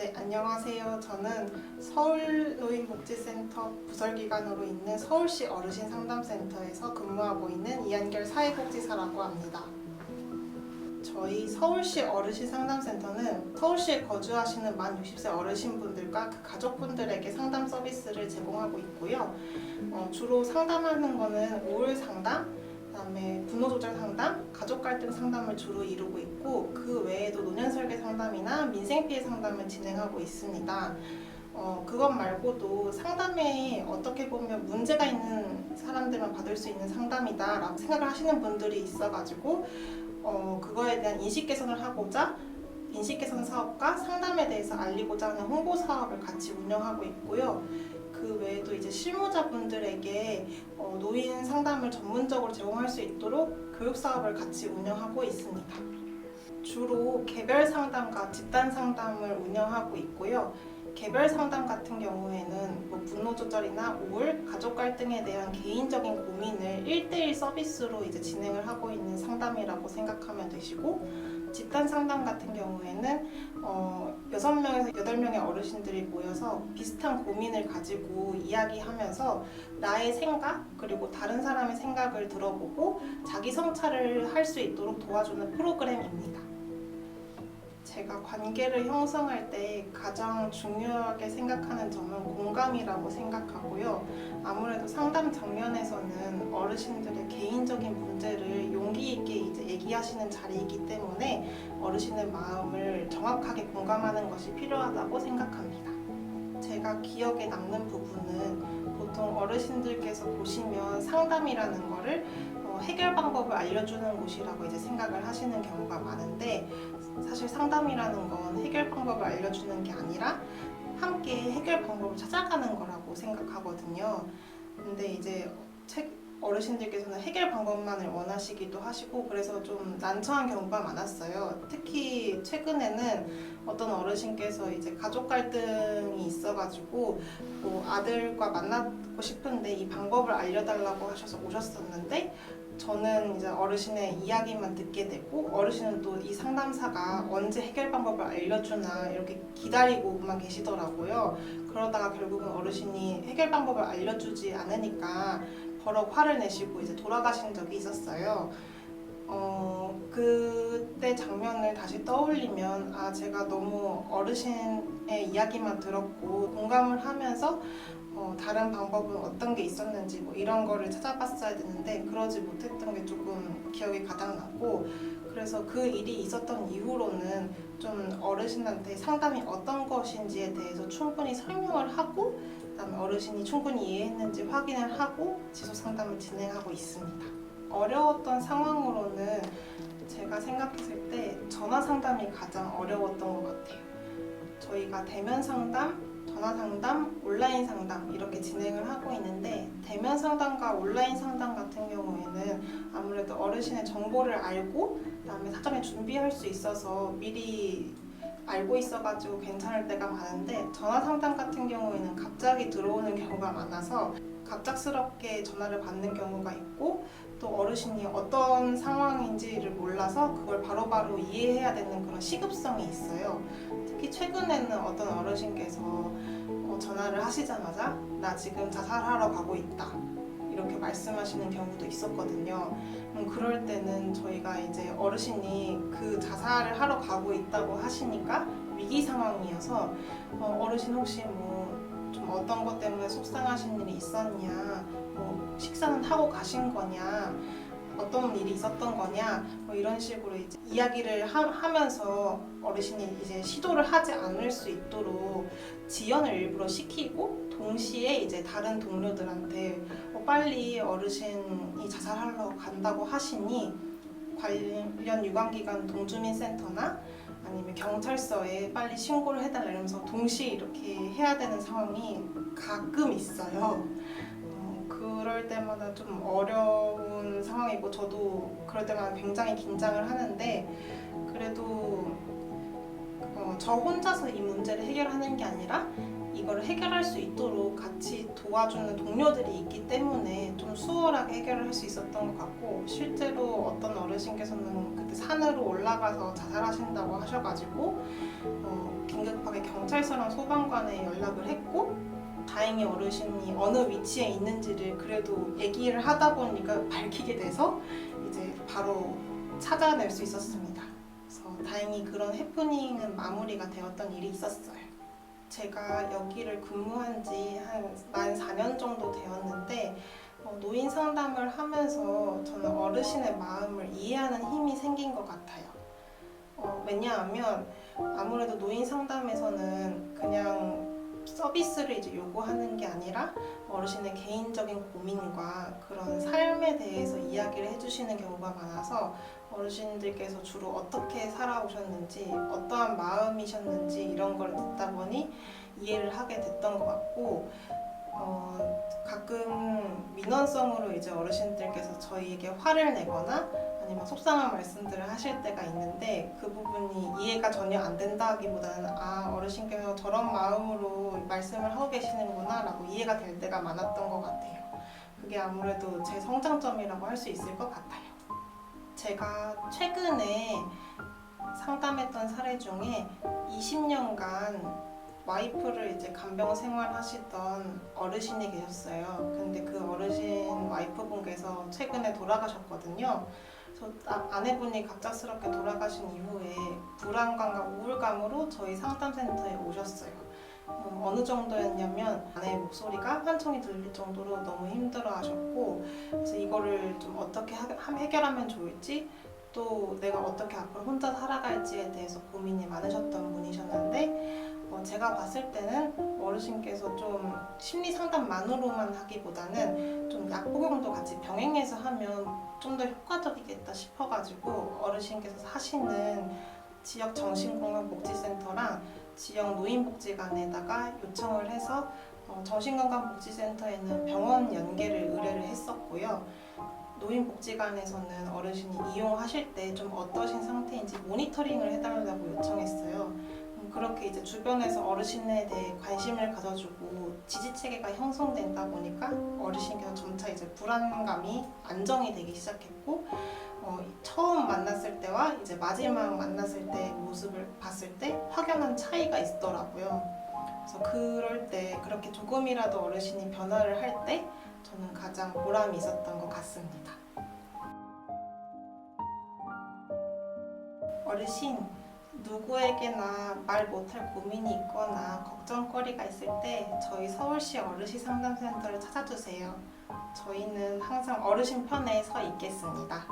네, 안녕하세요. 저는 서울노인복지센터 부설기관으로 있는 서울시 어르신 상담센터에서 근무하고 있는 이한결 사회복지사라고 합니다. 저희 서울시 어르신 상담센터는 서울시에 거주하시는 만 60세 어르신분들과 그 가족분들에게 상담 서비스를 제공하고 있고요. 주로 상담하는 거는 우울 상담, 그다음에 분노 조절 상담, 가족 갈등 상담을 주로 이루고 있고, 그 외에도 노년 설계 상담이나 민생 피해 상담을 진행하고 있습니다. 그것 말고도 상담에 어떻게 보면 문제가 있는 사람들만 받을 수 있는 상담이다라고 생각을 하시는 분들이 있어가지고 그거에 대한 인식 개선을 하고자 인식 개선 사업과 상담에 대해서 알리고자 하는 홍보 사업을 같이 운영하고 있고요. 그 외에도 이제 실무자분들에게 노인 상담을 전문적으로 제공할 수 있도록 교육 사업을 같이 운영하고 있습니다. 주로 개별 상담과 집단 상담을 운영하고 있고요. 개별 상담 같은 경우에는 분노 조절이나 우울, 가족 갈등에 대한 개인적인 고민을 1대1 서비스로 이제 진행을 하고 있는 상담이라고 생각하면 되시고, 집단 상담 같은 경우에는 6명에서 8명의 어르신들이 모여서 비슷한 고민을 가지고 이야기하면서 나의 생각 그리고 다른 사람의 생각을 들어보고 자기 성찰을 할 수 있도록 도와주는 프로그램입니다. 제가 관계를 형성할 때 가장 중요하게 생각하는 점은 공감이라고 생각하고요. 아무래도 상담 장면에서는 어르신들의 개인적인 문제를 용기 있게 이제 얘기하시는 자리이기 때문에 어르신의 마음을 정확하게 공감하는 것이 필요하다고 생각합니다. 제가 기억에 남는 부분은 보통 어르신들께서 보시면 상담이라는 거를 해결 방법을 알려주는 곳이라고 이제 생각을 하시는 경우가 많은데, 사실 상담이라는 건 해결 방법을 알려주는 게 아니라 함께 해결 방법을 찾아가는 거라고 생각하거든요. 근데 이제 어르신들께서는 해결 방법만을 원하시기도 하시고, 그래서 좀 난처한 경우가 많았어요. 특히 최근에는 어떤 어르신께서 이제 가족 갈등이 있어가지고 아들과 만나고 싶은데 이 방법을 알려달라고 하셔서 오셨었는데, 저는 이제 어르신의 이야기만 듣게 되고, 어르신은 또 이 상담사가 언제 해결 방법을 알려주나 이렇게 기다리고만 계시더라고요. 그러다가 결국은 어르신이 해결 방법을 알려주지 않으니까 버럭 화를 내시고 이제 돌아가신 적이 있었어요. 그때 장면을 다시 떠올리면 제가 너무 어르신의 이야기만 들었고 공감을 하면서 다른 방법은 어떤 게 있었는지 이런 거를 찾아봤어야 되는데 그러지 못했던 게 조금 기억에 가장 나고, 그래서 그 일이 있었던 이후로는 좀 어르신한테 상담이 어떤 것인지에 대해서 충분히 설명을 하고, 그다음에 어르신이 충분히 이해했는지 확인을 하고 지속 상담을 진행하고 있습니다. 어려웠던 상황으로는 제가 생각했을 때 전화 상담이 가장 어려웠던 것 같아요. 저희가 대면 상담, 전화 상담, 온라인 상담 이렇게 진행을 하고 있는데, 대면 상담과 온라인 상담 같은 경우에는 아무래도 어르신의 정보를 알고 그다음에 사전에 준비할 수 있어서 미리 알고 있어가지고 괜찮을 때가 많은데, 전화 상담 같은 경우에는 갑자기 들어오는 경우가 많아서 갑작스럽게 전화를 받는 경우가 있고, 또 어르신이 어떤 상황인지를 몰라서 그걸 바로바로 이해해야 되는 그런 시급성이 있어요. 특히 최근에는 어떤 어르신께서 전화를 하시자마자 나 지금 자살하러 가고 있다 이렇게 말씀하시는 경우도 있었거든요. 그럴 때는 저희가 이제 어르신이 그 자살을 하러 가고 있다고 하시니까 위기 상황이어서 어르신 혹시 좀 어떤 것 때문에 속상하신 일이 있었냐, 식사는 하고 가신 거냐, 어떤 일이 있었던 거냐, 이런 식으로 이제 이야기를 하면서 어르신이 이제 시도를 하지 않을 수 있도록 지연을 일부러 시키고, 동시에 이제 다른 동료들한테 빨리 어르신이 자살하러 간다고 하시니 관련 유관기관 동주민센터나 아니면 경찰서에 빨리 신고를 해달라 이러면서 동시에 이렇게 해야 되는 상황이 가끔 있어요. 그럴 때마다 좀 어려운 상황이고, 저도 그럴 때마다 굉장히 긴장을 하는데, 그래도 저 혼자서 이 문제를 해결하는 게 아니라 이걸 해결할 수 있도록 같이 도와주는 동료들이 있기 때문에 좀 수월하게 해결을 할 수 있었던 것 같고, 실제로 어떤 어르신께서는 그때 산으로 올라가서 자살하신다고 하셔가지고 긴급하게 경찰서랑 소방관에 연락을 했고 다행히 어르신이 어느 위치에 있는지를 그래도 얘기를 하다 보니까 밝히게 돼서 이제 바로 찾아낼 수 있었습니다. 그래서 다행히 그런 해프닝은 마무리가 되었던 일이 있었어요. 제가 여기를 근무한 지 만 4년 정도 되었는데 노인 상담을 하면서 저는 어르신의 마음을 이해하는 힘이 생긴 것 같아요. 왜냐하면 아무래도 노인 상담에서는 그냥 서비스를 이제 요구하는 게 아니라 어르신의 개인적인 고민과 그런 삶에 대해서 이야기를 해주시는 경우가 많아서 어르신들께서 주로 어떻게 살아오셨는지 어떠한 마음이셨는지 이런 걸 듣다 보니 이해를 하게 됐던 것 같고 가끔 민원성으로 이제 어르신들께서 저희에게 화를 내거나 아니면 속상한 말씀들을 하실 때가 있는데 그 부분이 이해가 전혀 안 된다기보다는 어르신께서 저런 마음으로 말씀을 하고 계시는구나 라고 이해가 될 때가 많았던 것 같아요. 그게 아무래도 제 성장점이라고 할 수 있을 것 같아요. 제가 최근에 상담했던 사례 중에 20년간 와이프를 이제 간병 생활하시던 어르신이 계셨어요. 근데 그 어르신 와이프분께서 최근에 돌아가셨거든요. 그래서 아내분이 갑작스럽게 돌아가신 이후에 불안감과 우울감으로 저희 상담센터에 오셨어요. 어느 정도였냐면 아내의 목소리가 환청이 들릴 정도로 너무 힘들어하셨고 그래서 이거를 좀 어떻게 해결하면 좋을지 또 내가 어떻게 앞으로 혼자 살아갈지에 대해서 고민이 많으셨던 분이셨는데 제가 봤을 때는 어르신께서 좀 심리 상담만으로만 하기보다는 좀 약복용도 같이 병행해서 하면 좀 더 효과적이겠다 싶어가지고 어르신께서 사시는 지역 정신건강복지센터랑 지역 노인복지관에다가 요청을 해서 정신건강복지센터에는 병원 연계를 의뢰를 했었고요. 노인복지관에서는 어르신이 이용하실 때 좀 어떠신 상태인지 모니터링을 해달라고 요청했어요. 그렇게 이제 주변에서 어르신에 대해 관심을 가져주고 지지체계가 형성된다 보니까 어르신께서 점차 이제 불안감이 안정이 되기 시작했고 처음 만났을 때와 이제 마지막 만났을 때 모습을 봤을 때 확연한 차이가 있더라고요. 그래서 그럴 때 그렇게 조금이라도 어르신이 변화를 할 때 저는 가장 보람이 있었던 것 같습니다. 어르신, 누구에게나 말 못할 고민이 있거나 걱정거리가 있을 때 저희 서울시 어르신 상담센터를 찾아주세요. 저희는 항상 어르신 편에 서 있겠습니다.